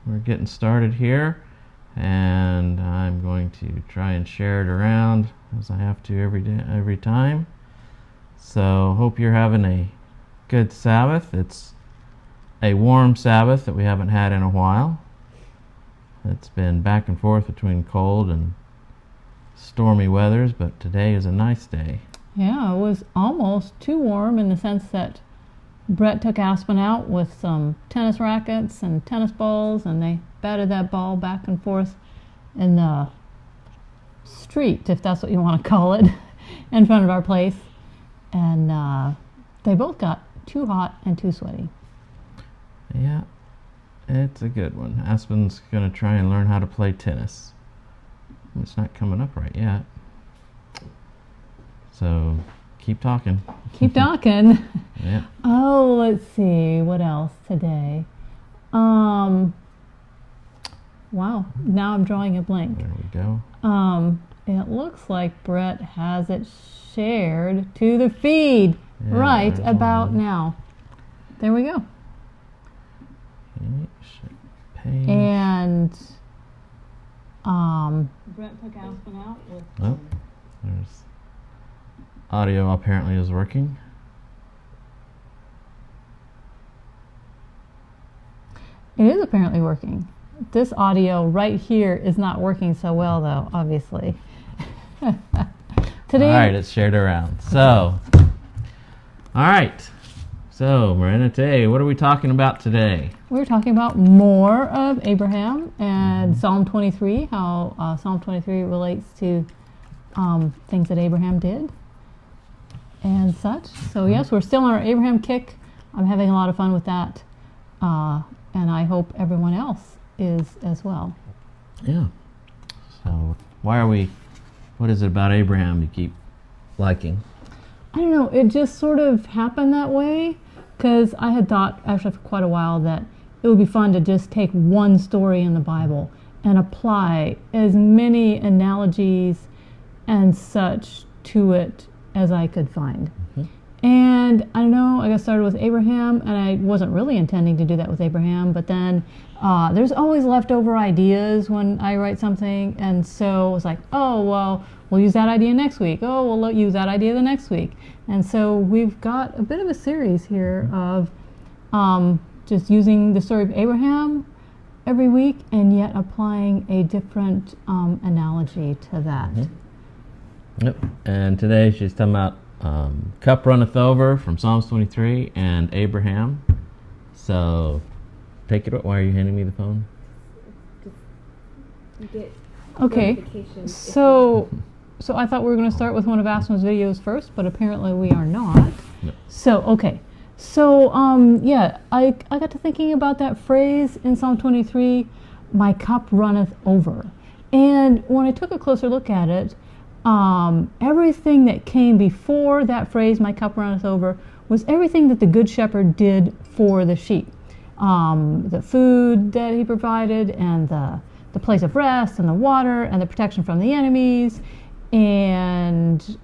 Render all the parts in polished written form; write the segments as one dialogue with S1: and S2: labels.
S1: we're getting started here, and I'm going to try and share it around as I have to every time. So hope you're having a good Sabbath. It's a warm Sabbath that we haven't had in a while. It's been back and forth between cold and stormy weathers, but today is a nice day.
S2: Yeah, it was almost too warm in the sense that Brett took Aspen out with some tennis rackets and tennis balls, and they batted that ball back and forth in the street, if that's what you want to call it, in front of our place. And they both got too hot and too sweaty.
S1: Yeah, it's a good one. Aspen's going to try and learn how to play tennis. It's not coming up right yet. So keep talking.
S2: Keep talking.
S1: Yeah.
S2: Oh, let's see. What else today? Wow. Now I'm drawing a blank.
S1: There we go.
S2: It looks like Brett has it shared to the feed right about
S1: one.
S2: now. There we go.
S1: Okay, page.
S2: And Brett took Aspen out with.
S1: Oh, there's audio apparently is working.
S2: It is apparently working. This audio right here is not working so well, though, obviously. Today.
S1: All right, it's shared around. So, all right. So, Miranda, today, what are we talking about today?
S2: We're talking about more of Abraham and Psalm 23, how Psalm 23 relates to things that Abraham did and such. So, yes, we're still on our Abraham kick. I'm having a lot of fun with that, and I hope everyone else is as well.
S1: Yeah. So, what is it about Abraham you keep liking?
S2: I don't know, it just sort of happened that way, because I had thought actually for quite a while that it would be fun to just take one story in the Bible and apply as many analogies and such to it as I could find. Mm-hmm. And I don't know, I got started with Abraham, and I wasn't really intending to do that with Abraham, but then there's always leftover ideas when I write something, and so it was like, oh, well, we'll use that idea next week. Oh, we'll use that idea the next week. And so we've got a bit of a series here of just using the story of Abraham every week and yet applying a different analogy to that.
S1: Mm-hmm. Yep. And today she's talking about cup runneth over from Psalms 23 and Abraham. So take it. Why are you handing me the phone?
S2: Okay. So I thought we were going to start with one of Aspen's videos first, but apparently we are not.
S1: No.
S2: So, okay. So, yeah, I got to thinking about that phrase in Psalm 23, my cup runneth over. And when I took a closer look at it, everything that came before that phrase, my cup runneth over, was everything that the Good Shepherd did for the sheep. The food that he provided, and the place of rest, and the water, and the protection from the enemies, and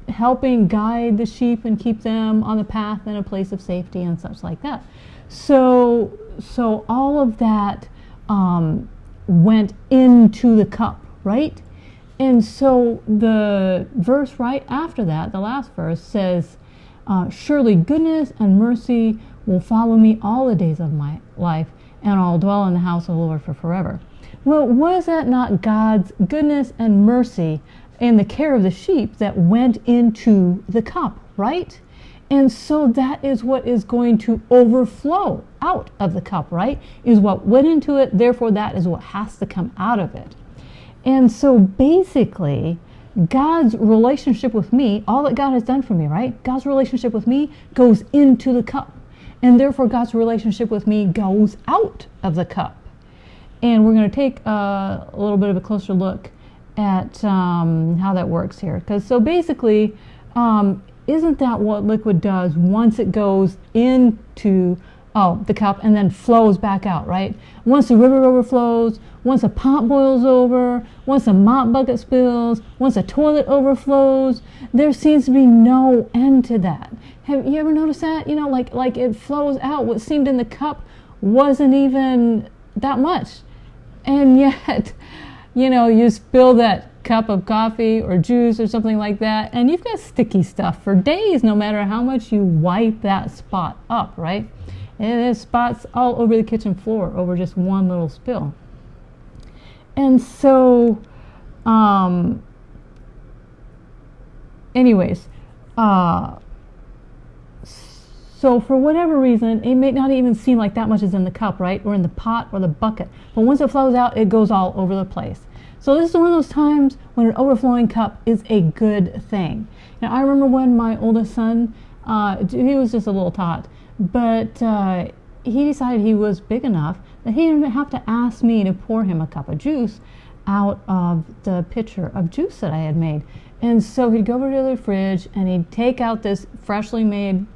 S2: helping guide the sheep and keep them on the path and a place of safety and such like that. So all of that went into the cup, right? And so the verse right after that, the last verse, says, surely goodness and mercy will follow me all the days of my life, and I'll dwell in the house of the Lord for forever. Well, was that not God's goodness and mercy and the care of the sheep that went into the cup, right? And so that is what is going to overflow out of the cup, right? Is what went into it, therefore that is what has to come out of it. And so basically, God's relationship with me, all that God has done for me, right? God's relationship with me goes into the cup. And therefore God's relationship with me goes out of the cup. And we're going to take a little bit of a closer look at how that works here. Because so basically, isn't that what liquid does once it goes into the cup and then flows back out, right? Once the river overflows, once a pot boils over, once a mop bucket spills, once a toilet overflows, there seems to be no end to that. Have you ever noticed that? You know, like it flows out. What seemed in the cup wasn't even that much. And yet, you spill that cup of coffee or juice or something like that, and you've got sticky stuff for days, no matter how much you wipe that spot up, right? And there's spots all over the kitchen floor over just one little spill. And so, anyways, so for whatever reason, it may not even seem like that much is in the cup, right? Or in the pot or the bucket. But once it flows out, it goes all over the place. So this is one of those times when an overflowing cup is a good thing. Now, I remember when my oldest son, he was just a little tot, but he decided he was big enough that he didn't have to ask me to pour him a cup of juice out of the pitcher of juice that I had made. And so he'd go over to the fridge and he'd take out this freshly made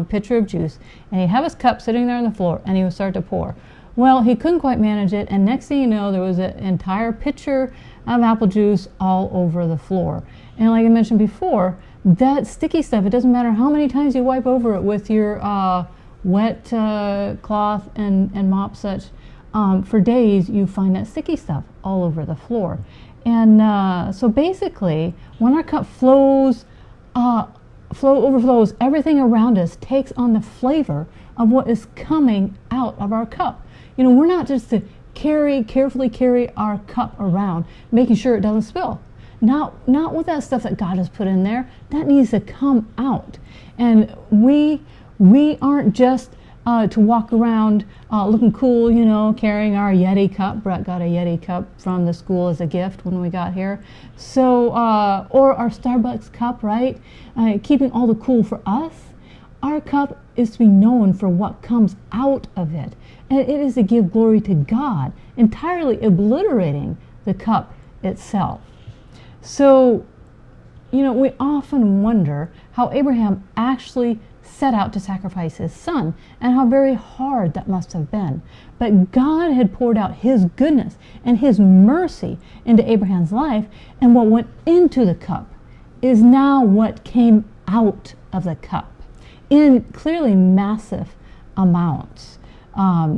S2: pitcher of juice, and he'd have his cup sitting there on the floor, and he would start to pour. Well, he couldn't quite manage it, and next thing you know, there was an entire pitcher of apple juice all over the floor. And like I mentioned before, that sticky stuff, it doesn't matter how many times you wipe over it with your wet cloth and mop such, for days you find that sticky stuff all over the floor. And so basically, when our cup overflows, everything around us takes on the flavor of what is coming out of our cup. We're not just to carefully carry our cup around, making sure it doesn't spill. Not with that stuff that God has put in there. That needs to come out. And we aren't just to walk around looking cool, carrying our Yeti cup. Brett got a Yeti cup from the school as a gift when we got here. So, or our Starbucks cup, right? Keeping all the cool for us. Our cup is to be known for what comes out of it. And it is to give glory to God, entirely obliterating the cup itself. So, we often wonder how Abraham actually set out to sacrifice his son, and how very hard that must have been. But God had poured out his goodness and his mercy into Abraham's life, and what went into the cup is now what came out of the cup in clearly massive amounts.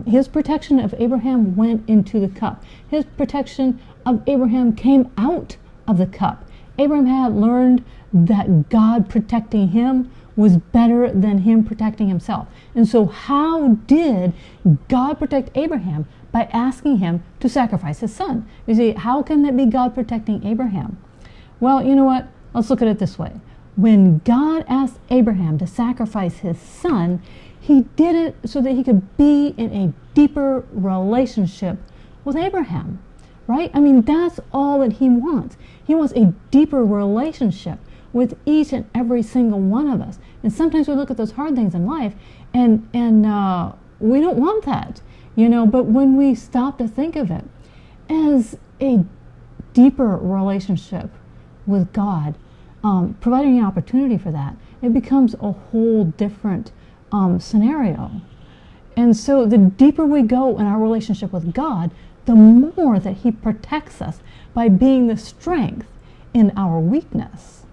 S2: His protection of Abraham went into the cup. His protection of Abraham came out of the cup. Abraham had learned that God protecting him was better than him protecting himself. And so how did God protect Abraham? By asking him to sacrifice his son. You see, how can that be God protecting Abraham? Well, you know what? Let's look at it this way. When God asked Abraham to sacrifice his son, he did it so that he could be in a deeper relationship with Abraham, right? I mean, that's all that he wants. He wants a deeper relationship with each and every single one of us. And sometimes we look at those hard things in life and we don't want that, but when we stop to think of it as a deeper relationship with God, providing an opportunity for that, it becomes a whole different scenario. And so the deeper we go in our relationship with God, the more that he protects us by being the strength in our weakness.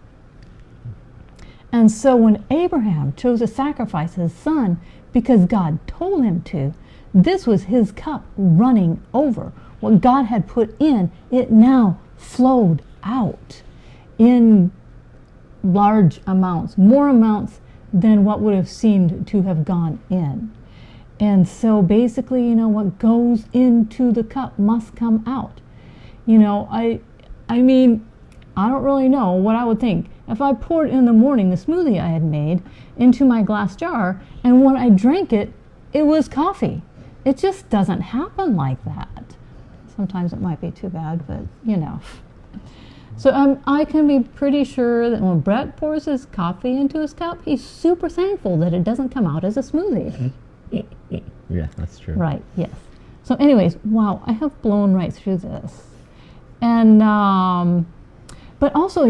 S2: And so when Abraham chose to sacrifice his son because God told him to, this was his cup running over. What God had put in, it now flowed out in large amounts, more amounts than what would have seemed to have gone in. And so basically, what goes into the cup must come out. I mean, I don't really know what I would think if I poured in the morning the smoothie I had made into my glass jar, and when I drank it, it was coffee. It just doesn't happen like that. Sometimes it might be too bad, but So I can be pretty sure that when Brett pours his coffee into his cup, he's super thankful that it doesn't come out as a smoothie.
S1: Yeah, that's true.
S2: Right, yes. So anyways, wow, I have blown right through this. And, but also,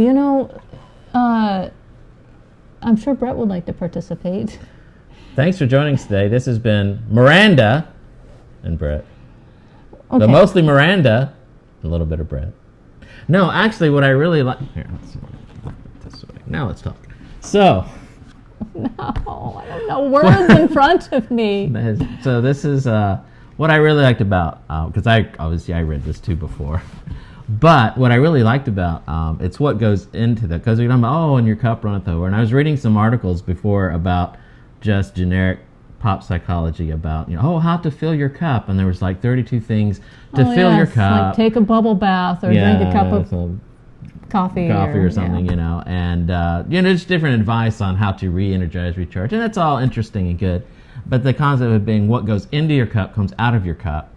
S2: I'm sure Brett would like to participate.
S1: Thanks for joining us today. This has been Miranda and Brett.
S2: Okay.
S1: But mostly Miranda, a little bit of Brett. No, actually, what I really like... Here, let's see. This way. Now let's talk. So,
S2: No, I don't know words in front of me.
S1: So this is what I really liked about, because I read this too before, but what I really liked about it's what goes into that, because you're talking about, and your cup runneth over, and I was reading some articles before about just generic pop psychology about, how to fill your cup, and there was like 32 things to fill your cup.
S2: Like take a bubble bath or drink a cup of coffee
S1: or something, and there's different advice on how to re-energize, recharge, and that's all interesting and good. But the concept of being what goes into your cup comes out of your cup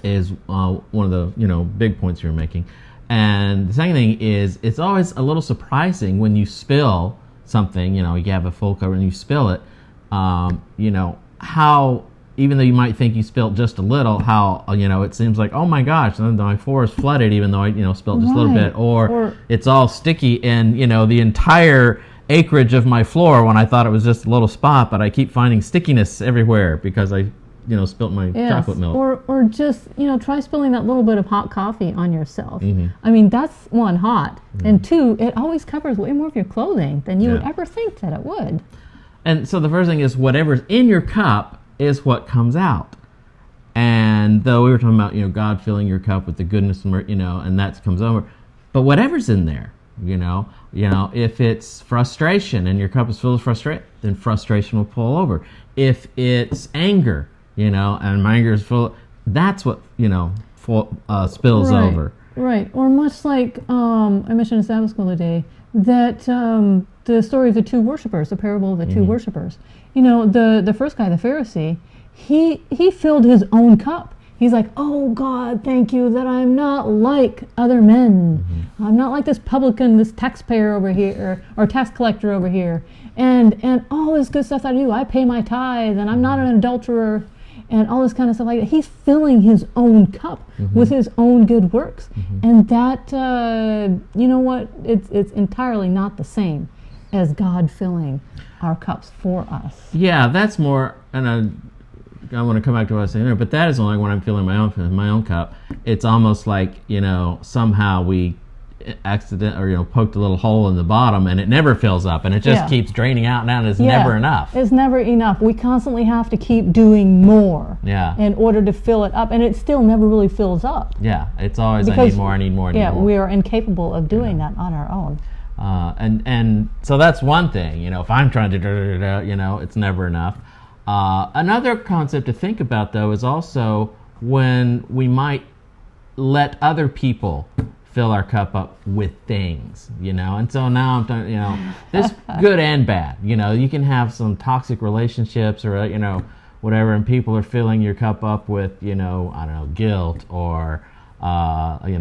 S1: is one of the big points you were making. And the second thing is, it's always a little surprising when you spill something. You have a full cup and you spill it. How, even though you might think you spilled just a little, how it seems like, oh my gosh, my floor is flooded even though I spilled just a little bit, or it's all sticky and the entire acreage of my floor when I thought it was just a little spot, but I keep finding stickiness everywhere because I spilt my chocolate milk.
S2: Or just try spilling that little bit of hot coffee on yourself. I mean, that's one, hot, and two, it always covers way more of your clothing than you would ever think that it would.
S1: And so the first thing is, whatever's in your cup is what comes out. And though we were talking about, God filling your cup with the goodness and and that comes over, but whatever's in there, if it's frustration and your cup is filled with frustration, then frustration will pull over. If it's anger, and my anger is full, that's what spills over.
S2: Right. Or much like I mentioned in Sabbath school today, that the story of the two worshipers, the parable of the two worshipers. The first guy, the Pharisee, he filled his own cup. He's like, oh God, thank you that I'm not like other men. I'm not like this publican, this taxpayer over here, or tax collector over here, and all this good stuff that I do. I pay my tithe, and I'm not an adulterer, and all this kind of stuff like that. He's filling his own cup with his own good works, and that it's entirely not the same as God filling our cups for us.
S1: Yeah, that's more, and I want to come back to what I was saying there, but that is only when I'm filling my own cup. It's almost like somehow we accident or poked a little hole in the bottom and it never fills up, and it just keeps draining out and out, and it's never enough.
S2: It's never enough. We constantly have to keep doing more in order to fill it up, and it still never really fills up.
S1: Yeah, it's always because, I need more.
S2: We are incapable of doing that on our own.
S1: And so that's one thing. If I'm trying to it's never enough. Another concept to think about, though, is also when we might let other people fill our cup up with things, and so now I'm talking, this good and bad. You can have some toxic relationships or whatever, and people are filling your cup up with I don't know, guilt or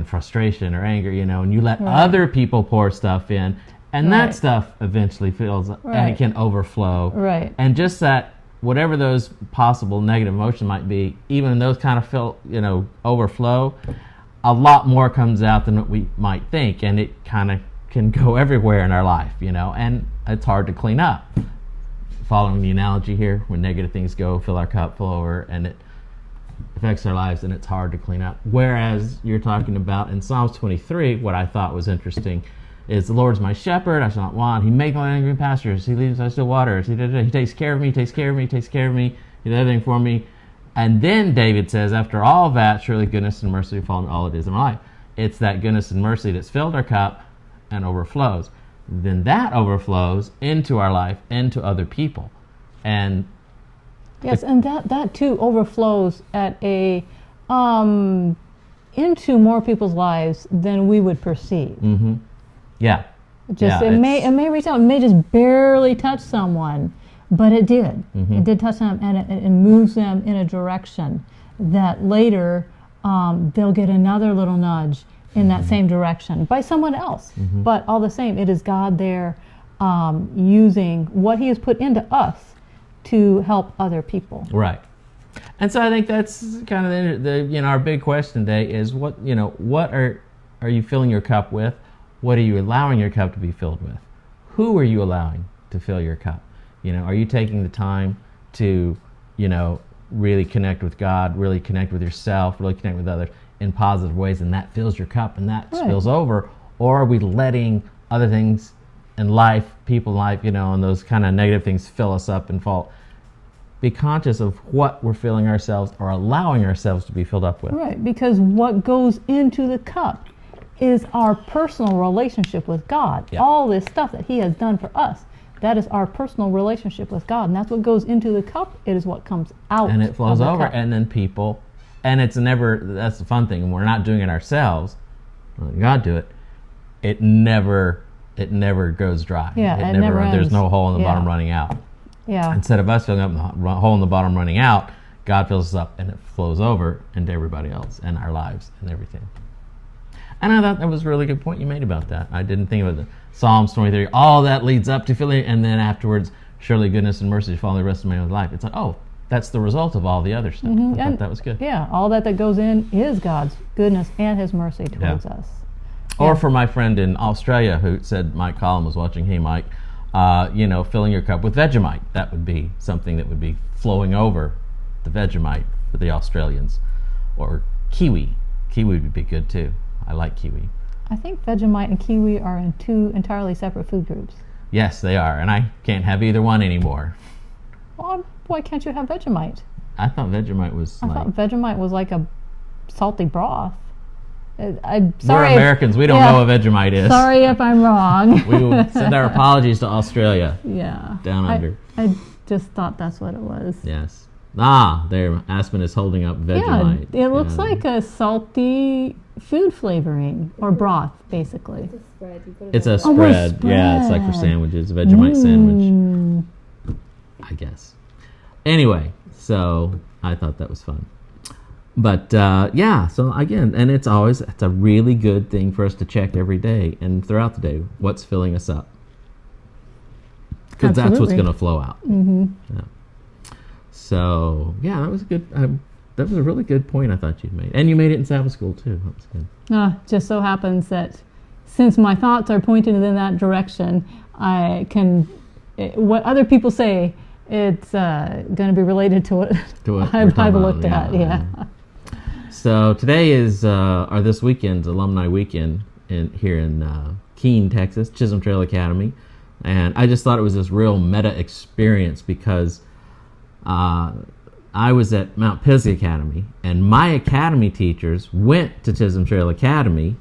S1: frustration or anger, and you let other people pour stuff in, and that stuff eventually fills up and it can overflow.
S2: Right.
S1: And just that, whatever those possible negative emotions might be, even those kind of overflow, a lot more comes out than what we might think, and it kind of can go everywhere in our life, and it's hard to clean up. Following the analogy here, when negative things fill our cup full over, and it affects our lives, and it's hard to clean up. Whereas you're talking about in Psalms 23, what I thought was interesting is, the Lord's my shepherd, I shall not want. He makes my green pastures. He leads me by still waters. He takes care of me, takes care of me, takes care of me. He does everything for me. And then David says, after all that, surely goodness and mercy will follow all the days of my life. It's that goodness and mercy that's filled our cup and overflows. Then that overflows into our life, into other people. And
S2: yes, and that too overflows at into more people's lives than we would perceive.
S1: Yeah.
S2: It may reach out, it may just barely touch someone, but it did. It did touch them, and it moves them in a direction that later they'll get another little nudge in that same direction by someone else. But all the same, it is God there using what He has put into us to help other people.
S1: Right. And so I think that's kind of the our big question today is what are you filling your cup with? What are you allowing your cup to be filled with? Who are you allowing to fill your cup? Are you taking the time to, really connect with God, really connect with yourself, really connect with others in positive ways, and that fills your cup and that spills over? Or are we letting other things and life, people life, and those kind of negative things fill us up and fall. Be conscious of what we're filling ourselves or allowing ourselves to be filled up with.
S2: Right, because what goes into the cup is our personal relationship with God.
S1: Yeah.
S2: All this stuff that He has done for us, that is our personal relationship with God, and that's what goes into the cup. It is what comes out,
S1: and it flows
S2: of the
S1: over,
S2: cup.
S1: and then people, and it's never. That's the fun thing. We're not doing it ourselves. Let God do it. It never goes dry.
S2: Yeah,
S1: it
S2: never
S1: There's
S2: ends.
S1: no hole in the
S2: Yeah.
S1: bottom running out.
S2: Yeah.
S1: Instead of us filling up the hole in the bottom running out, God fills us up, and it flows over into everybody else and our lives and everything. And I thought that was a really good point you made about that. I didn't think about the Psalms 23. All that leads up to filling, and then afterwards, surely goodness and mercy follow the rest of my life. It's like, oh, that's the result of all the other stuff. I thought that was good.
S2: Yeah, all that goes in is God's goodness and His mercy towards us.
S1: Or for my friend in Australia who said Mike Collin was watching, hey Mike, filling your cup with Vegemite. That would be something that would be flowing over the Vegemite for the Australians. Or kiwi. Kiwi would be good too. I like kiwi.
S2: I think Vegemite and kiwi are in two entirely separate food groups.
S1: Yes, they are, and I can't have either one anymore.
S2: Well, why can't you have Vegemite?
S1: I thought Vegemite was
S2: I
S1: like...
S2: thought Vegemite was like a salty broth. I'm sorry.
S1: We're Americans. We don't know what Vegemite is.
S2: Sorry if I'm wrong.
S1: We will send our apologies to Australia.
S2: Yeah.
S1: Down under.
S2: I just thought that's what it was.
S1: Yes. There, Aspen is holding up Vegemite.
S2: Yeah, it looks like a salty food flavoring or broth, basically.
S3: It's a spread. You put it
S1: It's a
S3: on
S1: spread. Yeah, it's like for sandwiches. A Vegemite sandwich, I guess. Anyway, so I thought that was fun. But so again, and it's a really good thing for us to check every day and throughout the day what's filling us up. Because that's what's going to flow out.
S2: Mm-hmm.
S1: Yeah. So, that was a good, that was a really good point I thought you'd made. And you made it in Sabbath school too. That was good.
S2: Just so happens that since my thoughts are pointed in that direction, I can, what other people say, it's going to be related to what, I've looked at. Yeah.
S1: So today is, or this weekend's Alumni Weekend here in Keene, Texas, Chisholm Trail Academy. And I just thought it was this real meta experience because I was at Mount Pisgah Academy, and my academy teachers went to Chisholm Trail Academy,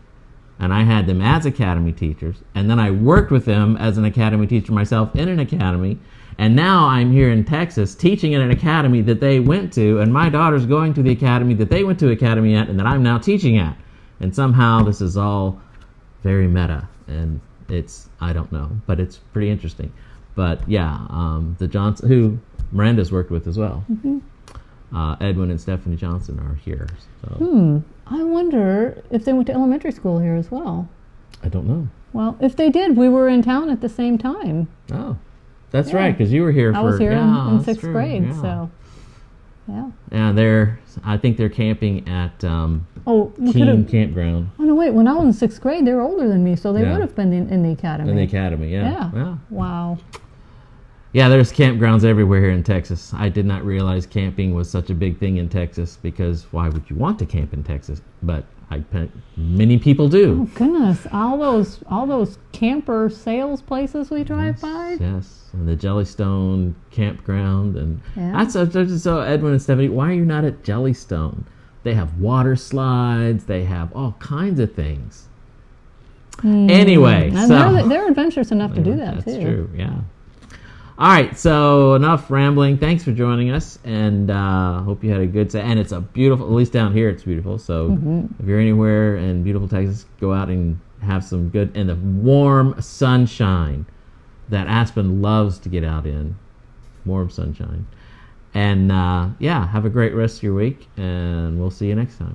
S1: and I had them as academy teachers, and then I worked with them as an academy teacher myself in an academy, and now I'm here in Texas teaching in an academy that they went to, and my daughter's going to the academy that they went to academy at and that I'm now teaching at. And somehow this is all very meta, and I don't know, but it's pretty interesting. But the Johnson, who Miranda's worked with as well.
S2: Mm-hmm.
S1: Edwin and Stephanie Johnson are here. So.
S2: I wonder if they went to elementary school here as well.
S1: I don't know.
S2: Well, if they did, we were in town at the same time.
S1: Oh, that's right, because you were here
S2: I was here in 6th
S1: true,
S2: grade, so yeah.
S1: Yeah, I think they're camping at Keene Campground.
S2: Oh no, wait! When I was in 6th grade, they were older than me, so they would have been in the academy.
S1: In the academy, yeah.
S2: Wow.
S1: Yeah, there's campgrounds everywhere here in Texas. I did not realize camping was such a big thing in Texas because why would you want to camp in Texas? But many people do.
S2: Oh goodness! All those camper sales places we drive by.
S1: Yes, and the Jellystone campground, and so Edwin and Stephanie, why are you not at Jellystone? They have water slides. They have all kinds of things. Anyway,
S2: and
S1: so
S2: they're adventurous enough to do that too.
S1: That's true. Yeah. All right, so enough rambling. Thanks for joining us, and hope you had a good day. And it's a beautiful, at least down here it's beautiful. So if you're anywhere in beautiful Texas, go out and have some good, and the warm sunshine that Aspen loves to get out in. Warm sunshine. And have a great rest of your week, and we'll see you next time.